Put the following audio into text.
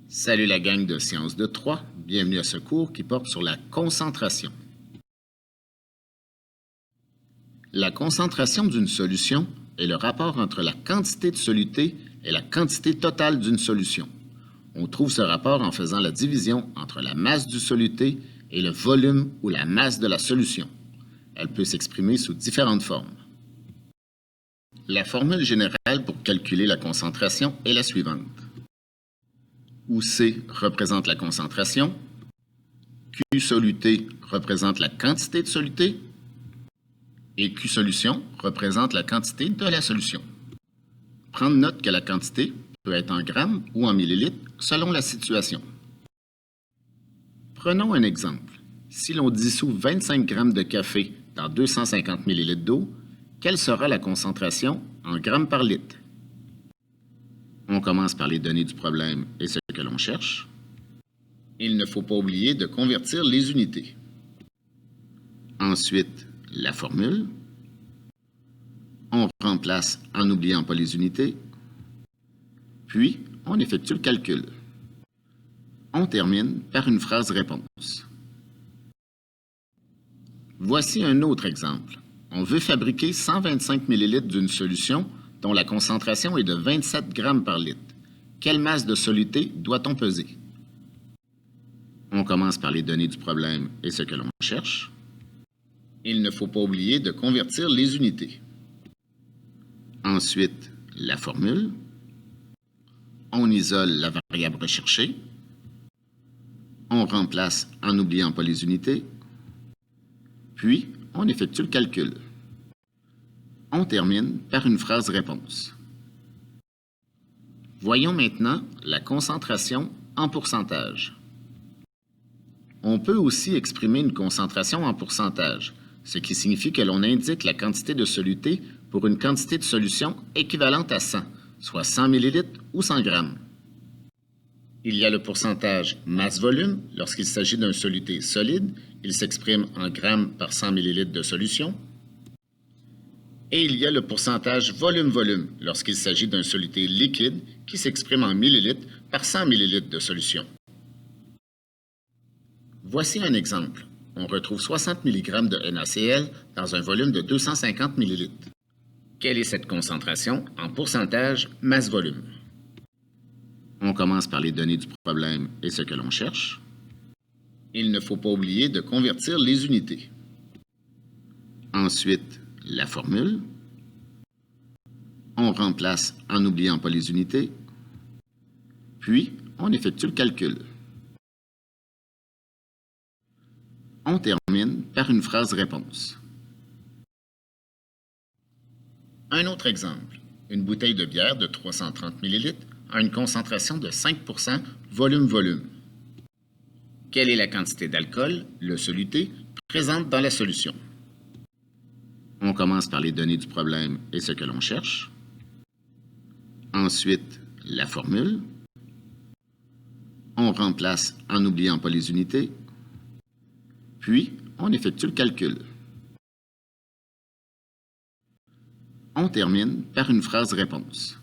Salut la gang de Sciences de 3, bienvenue à ce cours qui porte sur la concentration. La concentration d'une solution est le rapport entre la quantité de soluté et la quantité totale d'une solution. On trouve ce rapport en faisant la division entre la masse du soluté et le volume ou la masse de la solution. Elle peut s'exprimer sous différentes formes. La formule générale pour calculer la concentration est la suivante. Où C représente la concentration, Q soluté représente la quantité de soluté et Q solution représente la quantité de la solution. Prendre note que la quantité peut être en grammes ou en millilitres selon la situation. Prenons un exemple. Si l'on dissout 25 grammes de café dans 250 millilitres d'eau, quelle sera la concentration en grammes par litre? On commence par les données du problème et ce que l'on cherche. Il ne faut pas oublier de convertir les unités. Ensuite, la formule. On remplace en n'oubliant pas les unités. Puis, on effectue le calcul. On termine par une phrase réponse. Voici un autre exemple. On veut fabriquer 125 ml d'une solution dont la concentration est de 27 grammes par litre. Quelle masse de soluté doit-on peser? On commence par les données du problème et ce que l'on cherche. Il ne faut pas oublier de convertir les unités. Ensuite, la formule. On isole la variable recherchée. On remplace en n'oubliant pas les unités. Puis, on effectue le calcul. On termine par une phrase réponse. Voyons maintenant la concentration en pourcentage. On peut aussi exprimer une concentration en pourcentage, ce qui signifie que l'on indique la quantité de soluté pour une quantité de solution équivalente à 100, soit 100 ml ou 100 grammes. Il y a le pourcentage masse-volume. Lorsqu'il s'agit d'un soluté solide, il s'exprime en grammes par 100 ml de solution. Et il y a le pourcentage volume-volume lorsqu'il s'agit d'un soluté liquide qui s'exprime en millilitres par 100 ml de solution. Voici un exemple. On retrouve 60 mg de NaCl dans un volume de 250 ml. Quelle est cette concentration en pourcentage masse-volume? On commence par les données du problème et ce que l'on cherche. Il ne faut pas oublier de convertir les unités. Ensuite, la formule. On remplace en n'oubliant pas les unités. Puis, on effectue le calcul. On termine par une phrase réponse. Un autre exemple. Une bouteille de bière de 330 ml a une concentration de 5% volume-volume. Quelle est la quantité d'alcool, le soluté, présente dans la solution? On commence par les données du problème et ce que l'on cherche. Ensuite, la formule. On remplace en n'oubliant pas les unités. Puis, on effectue le calcul. On termine par une phrase réponse.